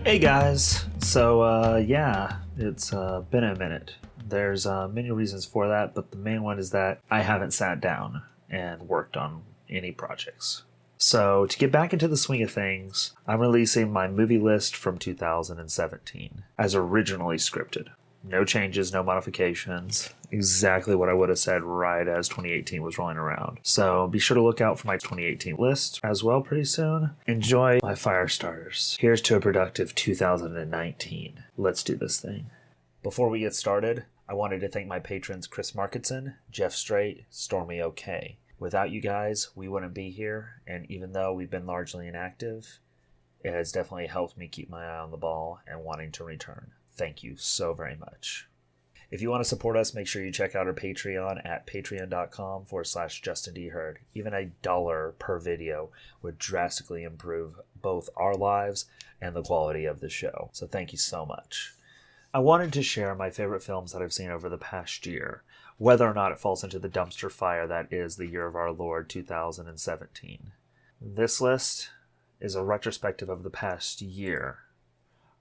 Hey guys, yeah, it's been a minute. There's many reasons for that, but the main one is that I haven't sat down and worked on any projects. So to get back into the swing of things, I'm releasing my movie list from 2017 as originally scripted. No changes, no modifications. Exactly what I would have said right as 2018 was rolling around. So be sure to look out for my 2018 list as well pretty soon. Enjoy my fire starters. Here's to a productive 2019. Let's do this thing. Before we get started, I wanted to thank my patrons Chris Marketson, Jeff Strait, Stormy OK. Without you guys, we wouldn't be here, and even though we've been largely inactive, it has definitely helped me keep my eye on the ball and wanting to return. Thank you so very much. If you want to support us, make sure you check out our Patreon at patreon.com/JustinDHeard. Even $1 per video would drastically improve both our lives and the quality of the show. So thank you so much. I wanted to share my favorite films that I've seen over the past year, whether or not it falls into the dumpster fire that is the year of our Lord 2017. This list is a retrospective of the past year,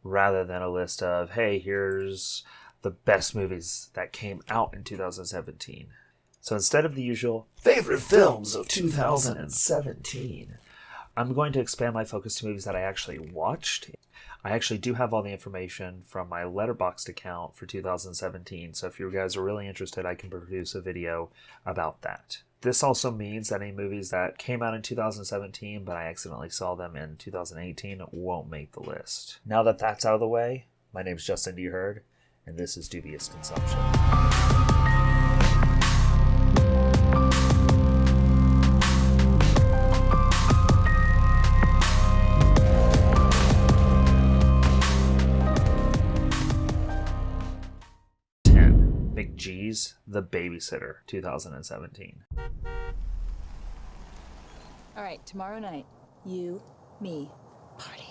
rather than a list of, hey, here's the best movies that came out in 2017. So instead of the usual favorite films of 2017, I'm going to expand my focus to movies that I actually watched. I actually do have all the information from my Letterboxd account for 2017, so if you guys are really interested, I can produce a video about that. This also means that any movies that came out in 2017 but I accidentally saw them in 2018 won't make the list. Now that that's out of the way, my name is Justin DHeard, and this is Dubious Consumption. McGee's The Babysitter, 2017. All right, tomorrow night, you, me, party.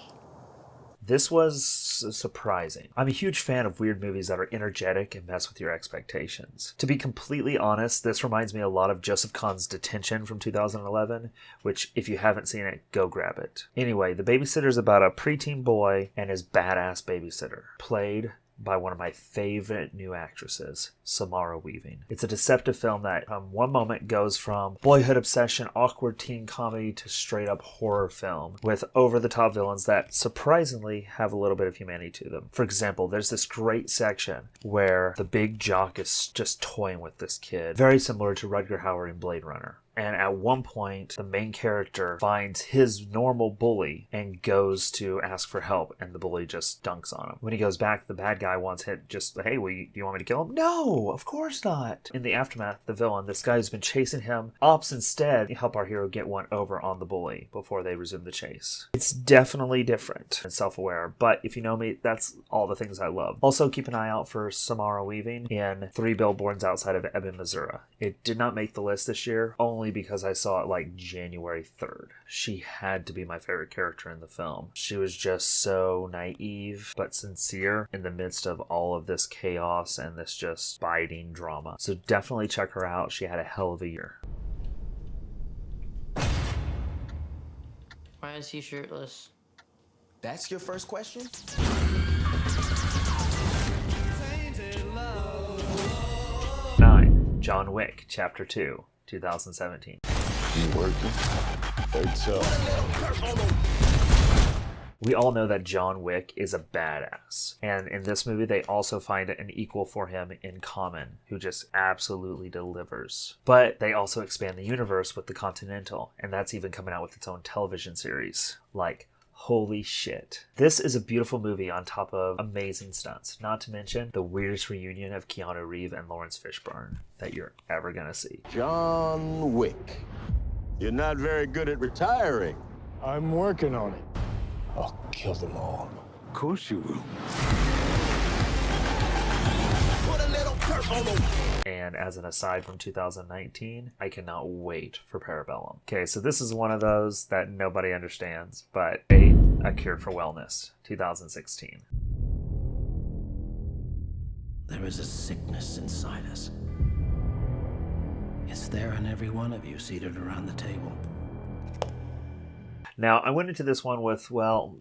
This was surprising. I'm a huge fan of weird movies that are energetic and mess with your expectations. To be completely honest, this reminds me a lot of Joseph Kahn's Detention from 2011, which if you haven't seen it, go grab it. Anyway, The Babysitter is about a preteen boy and his badass babysitter, played by one of my favorite new actresses, Samara Weaving. It's a deceptive film that one moment goes from boyhood obsession, awkward teen comedy to straight up horror film with over-the-top villains that surprisingly have a little bit of humanity to them. For example, there's this great section where the big jock is just toying with this kid, very similar to Rutger Hauer in Blade Runner. And at one point, the main character finds his normal bully and goes to ask for help, and the bully just dunks on him. When he goes back, the bad guy wants hit just, hey, do you want me to kill him? No, of course not. In the aftermath, the villain, this guy who's been chasing him, opts instead to help our hero get one over on the bully before they resume the chase. It's definitely different and self-aware, but if you know me, that's all the things I love. Also, keep an eye out for Samara Weaving in 3 Billboards Outside of Ebbing, Missouri. It did not make the list this year, only because I saw it like January 3rd. She had to be my favorite character in the film. She was just so naive but sincere in the midst of all of this chaos and this just biting drama. So definitely check her out. She had a hell of a year. Why is he shirtless? That's your first question? 9. John Wick, Chapter 2, 2017. You working? Heard so. We all know that John Wick is a badass. And in this movie, they also find an equal for him in Common, who just absolutely delivers. But they also expand the universe with The Continental, and that's even coming out with its own television series. Like, holy shit. This is a beautiful movie on top of amazing stunts. Not to mention the weirdest reunion of Keanu Reeves and Lawrence Fishburne that you're ever gonna see. John Wick. You're not very good at retiring. I'm working on it. I'll kill them all. Of course you will. And as an aside from 2019, I cannot wait for Parabellum. Okay, so this is one of those that nobody understands, but A Cure for Wellness, 2016. There is a sickness inside us. It's there in every one of you seated around the table. Now, I went into this one with, well,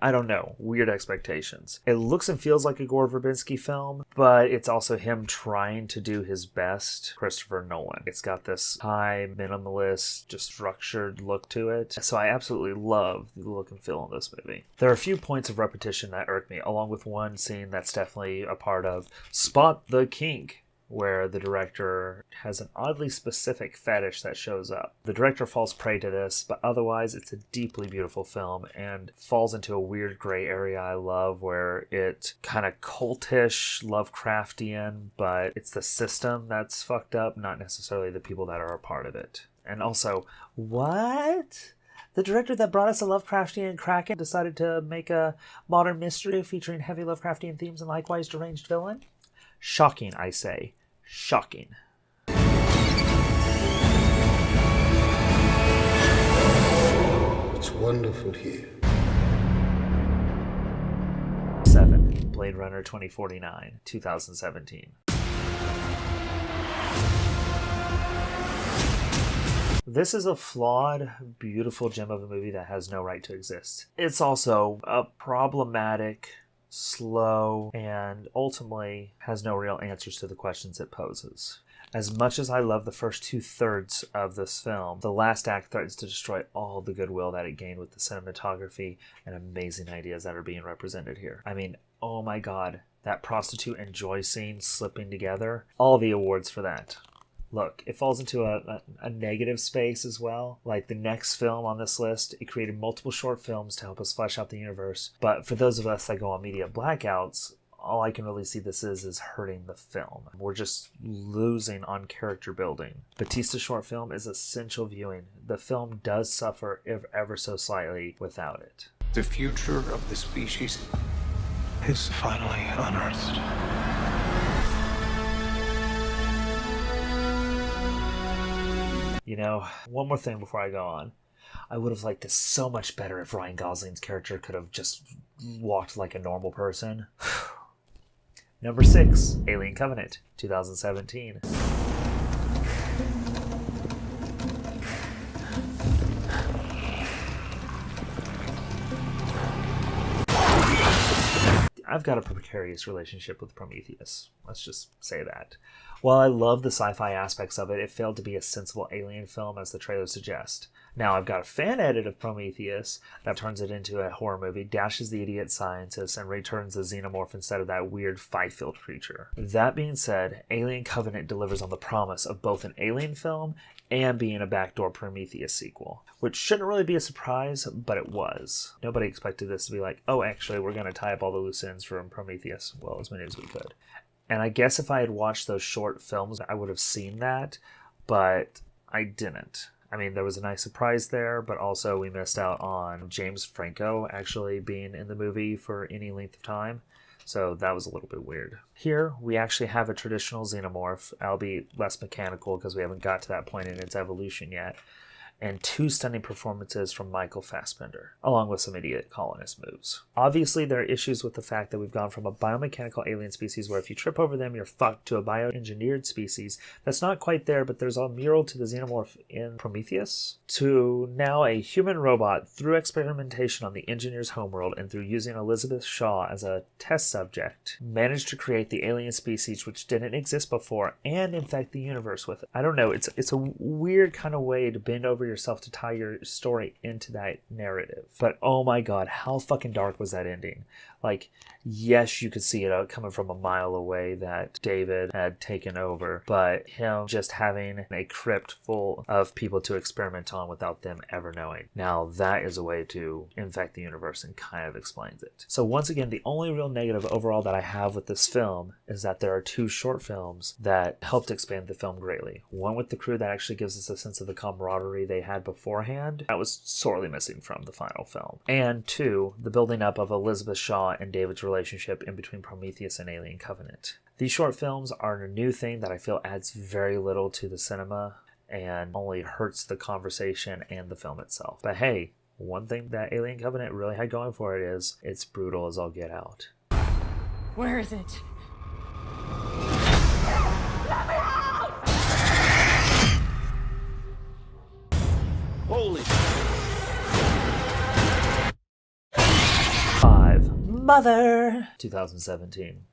I don't know, weird expectations. It looks and feels like a Gore Verbinski film, but it's also him trying to do his best Christopher Nolan. It's got this high, minimalist, just structured look to it. So I absolutely love the look and feel in this movie. There are a few points of repetition that irk me, along with one scene that's definitely a part of Spot the Kink, where the director has an oddly specific fetish that shows up. The director falls prey to this, but otherwise it's a deeply beautiful film and falls into a weird gray area I love, where it kind of cultish, Lovecraftian, but it's the system that's fucked up, not necessarily the people that are a part of it. And also, what? The director that brought us a Lovecraftian Kraken decided to make a modern mystery featuring heavy Lovecraftian themes and likewise deranged villain? Shocking, I say. Shocking. It's wonderful here. 7. Blade Runner 2049, 2017. This is a flawed, beautiful gem of a movie that has no right to exist. It's also a problematic, slow, and ultimately has no real answers to the questions it poses. As much as I love the first 2/3 of this film, the last act threatens to destroy all the goodwill that it gained with the cinematography and amazing ideas that are being represented here. I mean, oh my god, that prostitute and Joy scene slipping together, all the awards for that. Look, it falls into a negative space as well. Like the next film on this list, it created multiple short films to help us flesh out the universe. But for those of us that go on media blackouts, all I can really see this is hurting the film. We're just losing on character building. Batista's short film is essential viewing. The film does suffer ever so slightly without it. The future of the species is finally unearthed. You know, one more thing before I go on. I would have liked this so much better if Ryan Gosling's character could have just walked like a normal person. Number 6, Alien Covenant, 2017. I've got a precarious relationship with Prometheus. Let's just say that. While I love the sci-fi aspects of it, it failed to be a sensible alien film as the trailers suggest. Now, I've got a fan edit of Prometheus that turns it into a horror movie, dashes the idiot scientist, and returns the xenomorph instead of that weird five-filled creature. That being said, Alien Covenant delivers on the promise of both an alien film and being a backdoor Prometheus sequel, which shouldn't really be a surprise, but it was. Nobody expected this to be like, oh, actually, we're going to tie up all the loose ends from Prometheus, well, as many as we could. And I guess if I had watched those short films, I would have seen that, but I didn't. I mean, there was a nice surprise there, but also we missed out on James Franco actually being in the movie for any length of time. So that was a little bit weird. Here, we actually have a traditional xenomorph, albeit less mechanical because we haven't got to that point in its evolution yet, and 2 stunning performances from Michael Fassbender, along with some idiot colonist moves. Obviously, there are issues with the fact that we've gone from a biomechanical alien species where if you trip over them, you're fucked, to a bioengineered species that's not quite there, but there's a mural to the xenomorph in Prometheus, to now a human robot through experimentation on the engineer's homeworld and through using Elizabeth Shaw as a test subject, managed to create the alien species which didn't exist before and infect the universe with it. I don't know, it's a weird kind of way to bend over yourself to tie your story into that narrative. But oh my god, how fucking dark was that ending? Like, yes, you could see it out coming from a mile away that David had taken over, but him just having a crypt full of people to experiment on without them ever knowing. Now, that is a way to infect the universe and kind of explains it. So once again, the only real negative overall that I have with this film is that there are 2 short films that helped expand the film greatly. One with the crew that actually gives us a sense of the camaraderie they had beforehand. That was sorely missing from the final film. And 2, the building up of Elizabeth Shaw and David's relationship in between Prometheus and Alien Covenant. These short films are a new thing that I feel adds very little to the cinema and only hurts the conversation and the film itself. But hey, one thing that Alien Covenant really had going for it is it's brutal as all get out. Where is it? Holy! Mother, 2017.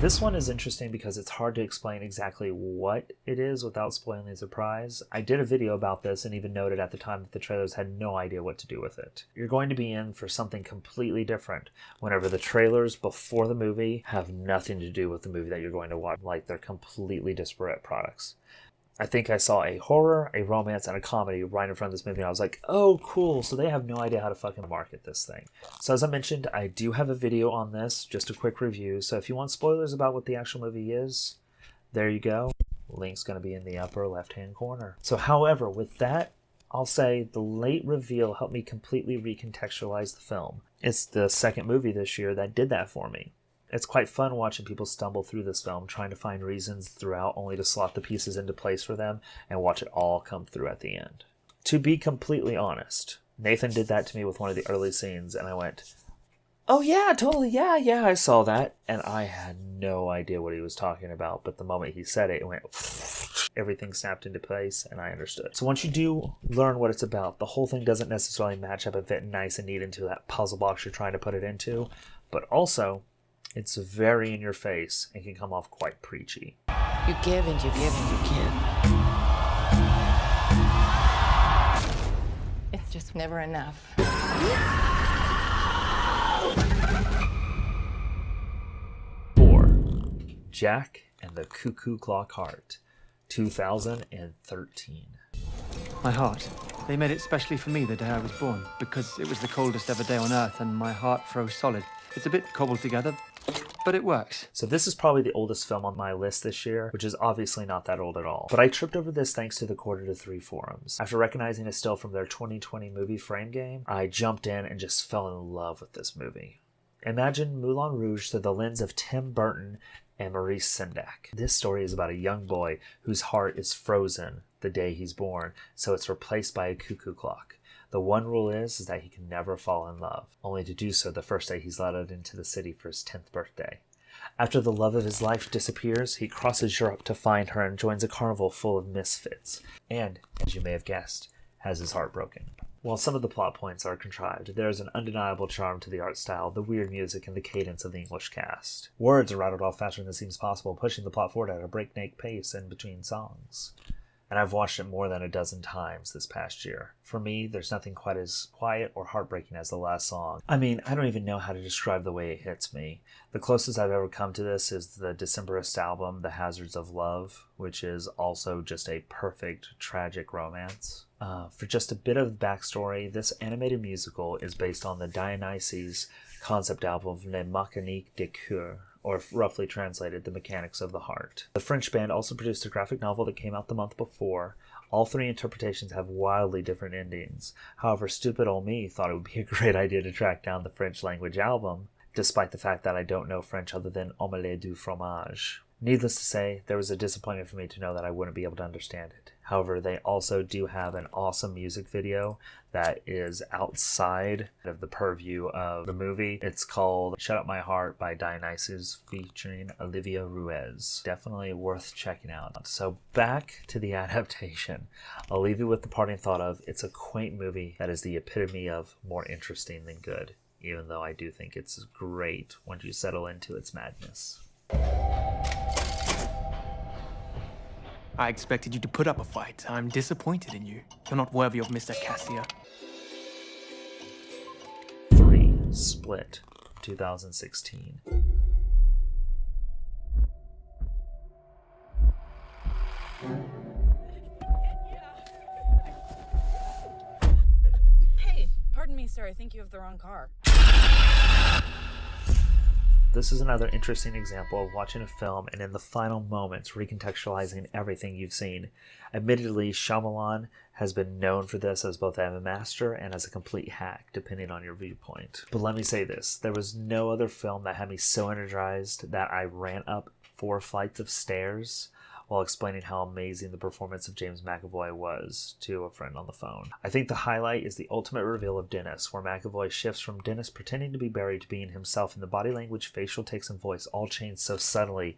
This one is interesting because it's hard to explain exactly what it is without spoiling the surprise. I did a video about this and even noted at the time that the trailers had no idea what to do with it. You're going to be in for something completely different whenever the trailers before the movie have nothing to do with the movie that you're going to watch, like they're completely disparate products. I think I saw a horror, a romance, and a comedy right in front of this movie, and I was like, oh, cool, so they have no idea how to fucking market this thing. So as I mentioned, I do have a video on this, just a quick review, so if you want spoilers about what the actual movie is, there you go. Link's going to be in the upper left-hand corner. So however, with that, I'll say the late reveal helped me completely recontextualize the film. It's the second movie this year that did that for me. It's quite fun watching people stumble through this film, trying to find reasons throughout only to slot the pieces into place for them and watch it all come through at the end. To be completely honest, Nathan did that to me with one of the early scenes, and I went, oh yeah, totally, yeah, I saw that. And I had no idea what he was talking about, but the moment he said it, it went, everything snapped into place, and I understood. So once you do learn what it's about, the whole thing doesn't necessarily match up and fit nice and neat into that puzzle box you're trying to put it into, but also, it's very in your face and can come off quite preachy. You give and you give and you give. It's just never enough. No! 4. Jack and the Cuckoo Clock Heart, 2013. My heart. They made it specially for me the day I was born, because it was the coldest ever day on Earth and my heart froze solid. It's a bit cobbled together, but it works. So this is probably the oldest film on my list this year, which is obviously not that old at all. But I tripped over this thanks to the Quarter to 3 forums. After recognizing a still from their 2020 movie frame game, I jumped in and just fell in love with this movie. Imagine Moulin Rouge through the lens of Tim Burton and Maurice Sendak. This story is about a young boy whose heart is frozen the day he's born, so it's replaced by a cuckoo clock. The one rule is that he can never fall in love, only to do so the first day he's let out into the city for his 10th birthday. After the love of his life disappears, he crosses Europe to find her and joins a carnival full of misfits, and, as you may have guessed, has his heart broken. While some of the plot points are contrived, there is an undeniable charm to the art style, the weird music, and the cadence of the English cast. Words are rattled off faster than it seems possible, pushing the plot forward at a breakneck pace in between songs. And I've watched it more than a dozen times this past year. For me, there's nothing quite as quiet or heartbreaking as the last song. I mean, I don't even know how to describe the way it hits me. The closest I've ever come to this is the Decemberist album, The Hazards of Love, which is also just a perfect, tragic romance. For just a bit of backstory, this animated musical is based on the Dionysus concept album Les Mécaniques du Cœur, or roughly translated, The Mechanics of the Heart. The French band also produced a graphic novel that came out the month before. All three interpretations have wildly different endings. However, stupid old me thought it would be a great idea to track down the French language album, despite the fact that I don't know French other than omelette du fromage. Needless to say, there was a disappointment for me to know that I wouldn't be able to understand it. However, they also do have an awesome music video that is outside of the purview of the movie. It's called Shut Up My Heart by Dionysus featuring Olivia Ruiz. Definitely worth checking out. So back to the adaptation. I'll leave you with the parting thought of it's a quaint movie that is the epitome of more interesting than good, even though I do think it's great once you settle into its madness. I expected you to put up a fight. I'm disappointed in you. You're not worthy of Mr. Cassia. 3. Split, 2016. Hey, pardon me, sir. I think you have the wrong car. This is another interesting example of watching a film and in the final moments recontextualizing everything you've seen. Admittedly, Shyamalan has been known for this as both a master and as a complete hack, depending on your viewpoint. But let me say this, there was no other film that had me so energized that I ran up 4 flights of stairs while explaining how amazing the performance of James McAvoy was to a friend on the phone. I think the highlight is the ultimate reveal of Dennis, where McAvoy shifts from Dennis pretending to be Barry to being himself, and the body language, facial tics, and voice all change so subtly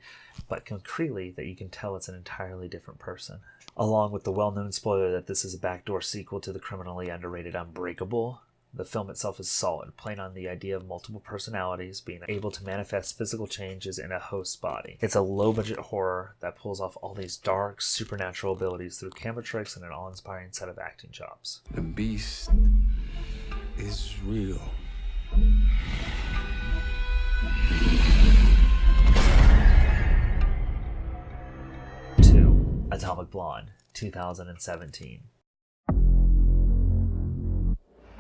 but concretely that you can tell it's an entirely different person. Along with the well-known spoiler that this is a backdoor sequel to the criminally underrated Unbreakable, the film itself is solid, playing on the idea of multiple personalities being able to manifest physical changes in a host's body. It's a low-budget horror that pulls off all these dark, supernatural abilities through camera tricks and an awe-inspiring set of acting chops. The beast is real. 2. Atomic Blonde, 2017.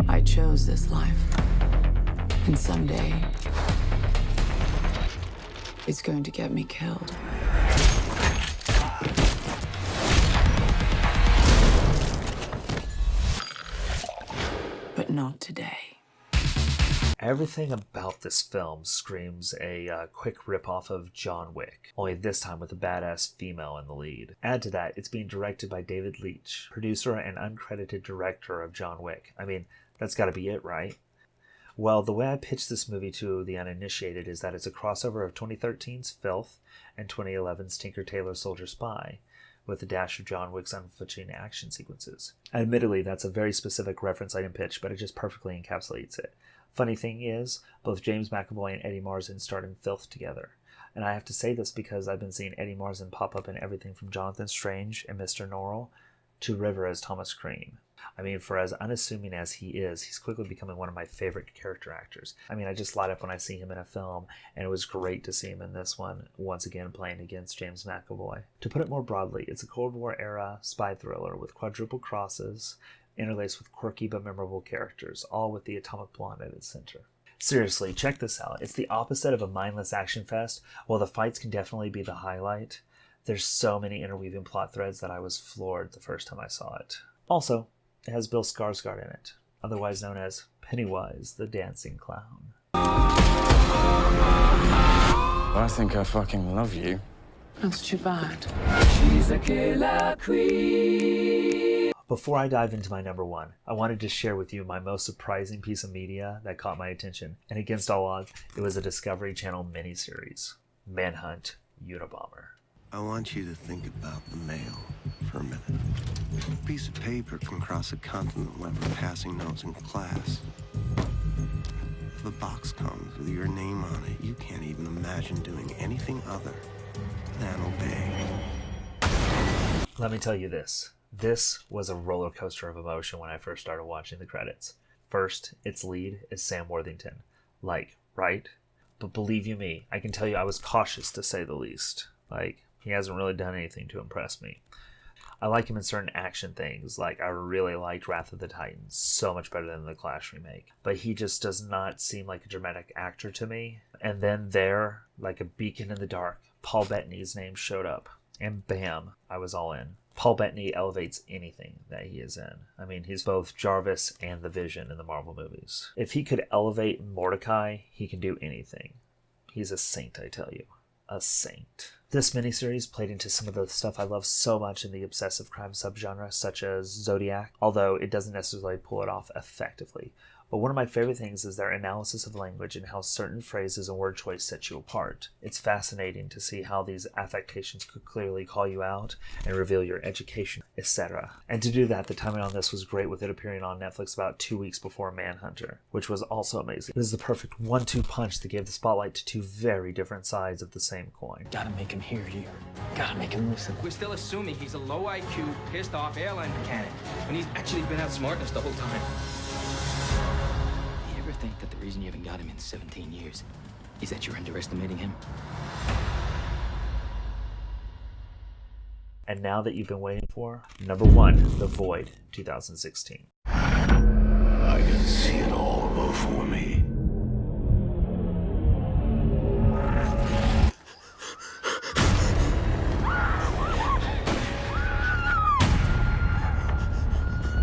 I chose this life. And someday, it's going to get me killed. But not today. Everything about this film screams a quick ripoff of John Wick, only this time with a badass female in the lead. Add to that, it's being directed by David Leitch, producer and uncredited director of John Wick. I mean, that's gotta be it, right? Well, the way I pitched this movie to the uninitiated is that it's a crossover of 2013's Filth and 2011's Tinker Tailor Soldier Spy, with a dash of John Wick's unflinching action sequences. Admittedly, that's a very specific reference I didn't pitch, but it just perfectly encapsulates it. Funny thing is, both James McAvoy and Eddie Marsan starred in Filth together. And I have to say this because I've been seeing Eddie Marsan pop up in everything from Jonathan Strange and Mr. Norrell to River as Thomas Cream. I mean, for as unassuming as he is, he's quickly becoming one of my favorite character actors. I mean, I just light up when I see him in a film, and it was great to see him in this one, once again playing against James McAvoy. To put it more broadly, it's a Cold War-era spy thriller with quadruple crosses, interlaced with quirky but memorable characters, all with the Atomic Blonde at its center. Seriously, check this out. It's the opposite of a mindless action fest. While the fights can definitely be the highlight, there's so many interweaving plot threads that I was floored the first time I saw it. Also, it has Bill Skarsgård in it, otherwise known as Pennywise the Dancing Clown. I think I fucking love you. That's too bad. She's a killer queen. Before I dive into my number one, I wanted to share with you my most surprising piece of media that caught my attention, and against all odds, it was a Discovery Channel miniseries, Manhunt Unabomber. I want you to think about the mail for a minute. A piece of paper can cross a continent like we're passing notes in class. If a box comes with your name on it, you can't even imagine doing anything other than obey. Let me tell you this. This was a roller coaster of emotion when I first started watching the credits. First, its lead is Sam Worthington. Like, right? But believe you me, I can tell you I was cautious to say the least. Like, he hasn't really done anything to impress me. I like him in certain action things, like I really liked Wrath of the Titans, so much better than the Clash remake. But he just does not seem like a dramatic actor to me. And then there, like a beacon in the dark, Paul Bettany's name showed up. And bam, I was all in. Paul Bettany elevates anything that he is in. I mean, he's both Jarvis and the Vision in the Marvel movies. If he could elevate Mordecai, he can do anything. He's a saint, I tell you. A saint. This miniseries played into some of the stuff I love so much in the obsessive crime subgenre, such as Zodiac, although it doesn't necessarily pull it off effectively. But one of my favorite things is their analysis of language and how certain phrases and word choice set you apart. It's fascinating to see how these affectations could clearly call you out and reveal your education, etc. And to do that, the timing on this was great, with it appearing on Netflix about 2 weeks before Manhunter, which was also amazing. It was the perfect 1-2 punch that gave the spotlight to two very different sides of the same coin. Gotta make him hear you. Gotta make him listen. We're still assuming he's a low IQ, pissed off airline mechanic, when he's actually been outsmarting us the whole time. You ever think that the reason you haven't got him in 17 years is that you're underestimating him? And now that you've been waiting for, number one, The Void, 2016. I can see it all before me.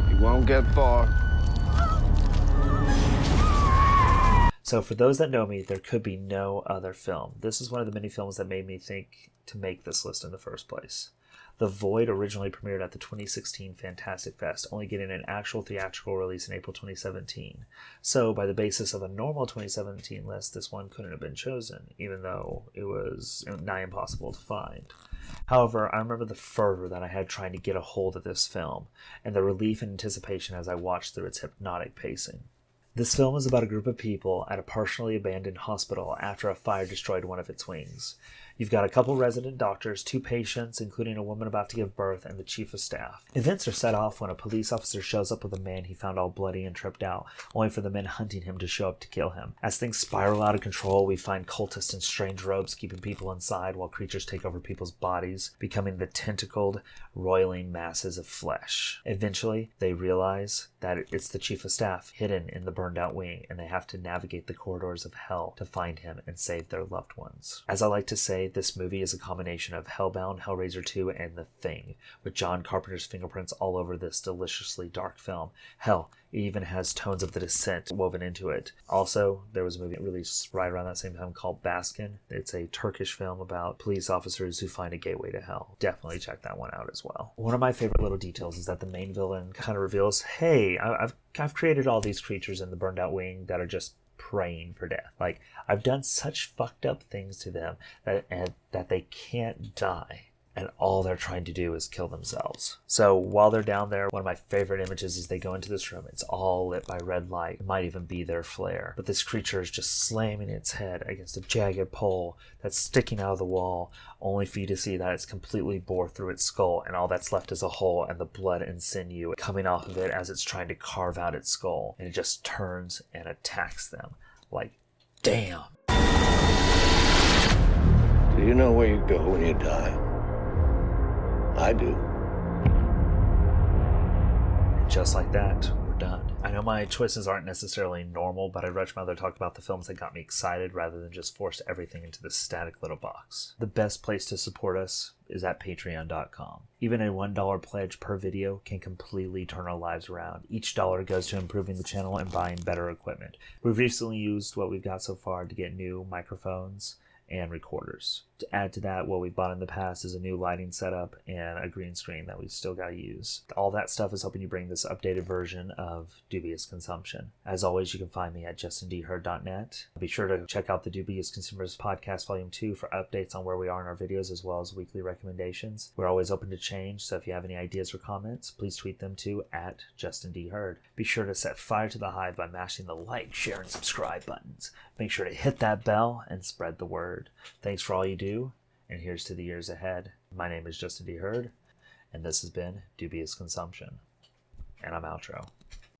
You won't get far. So for those that know me, there could be no other film. This is one of the many films that made me think to make this list in the first place. The Void originally premiered at the 2016 Fantastic Fest, only getting an actual theatrical release in April 2017. So, by the basis of a normal 2017 list, this one couldn't have been chosen, even though it was nigh impossible to find. However, I remember the fervor that I had trying to get a hold of this film, and the relief and anticipation as I watched through its hypnotic pacing. This film is about a group of people at a partially abandoned hospital after a fire destroyed one of its wings. You've got a couple resident doctors, 2 patients, including a woman about to give birth, and the chief of staff. Events are set off when a police officer shows up with a man he found all bloody and tripped out, only for the men hunting him to show up to kill him. As things spiral out of control, we find cultists in strange robes keeping people inside while creatures take over people's bodies, becoming the tentacled, roiling masses of flesh. Eventually, they realize that it's the chief of staff hidden in the burned out wing, and they have to navigate the corridors of hell to find him and save their loved ones. As I like to say, this movie is a combination of Hellbound, Hellraiser 2, and The Thing, with John Carpenter's fingerprints all over this deliciously dark film. Hell, it even has tones of The Descent woven into it. Also, there was a movie released right around that same time called Baskin. It's a Turkish film about police officers who find a gateway to hell. Definitely check that one out as well. One of my favorite little details is that the main villain kind of reveals, hey, I've created all these creatures in the burned out wing that are just praying for death. Like, I've done such fucked up things to them that they can't die, and all they're trying to do is kill themselves. So while they're down there, one of my favorite images is they go into this room. It's all lit by red light. It might even be their flare, but this creature is just slamming its head against a jagged pole that's sticking out of the wall, only for you to see that it's completely bored through its skull, and all that's left is a hole and the blood and sinew coming off of it as it's trying to carve out its skull, and it just turns and attacks them. Like, damn. Do you know where you go when you die? I do. And just like that, we're done. I know my choices aren't necessarily normal, but I'd much rather talk about the films that got me excited rather than just force everything into this static little box. The best place to support us is at patreon.com. Even a $1 pledge per video can completely turn our lives around. Each dollar goes to improving the channel and buying better equipment. We've recently used what we've got so far to get new microphones and recorders. To add to that, what we bought in the past is a new lighting setup and a green screen that we still got to use. All that stuff is helping you bring this updated version of Dubious Consumption. As always, you can find me at justindheard.net. Be sure to check out the Dubious Consumers Podcast Volume 2 for updates on where we are in our videos, as well as weekly recommendations. We're always open to change, so if you have any ideas or comments, please tweet them to at JustinDHeard. Be sure to set fire to the hive by mashing the like, share, and subscribe buttons. Make sure to hit that bell and spread the word. Thanks for all you do, and here's to the years ahead. My name is Justin D. Heard, and this has been Dubious Consumption. And I'm outro.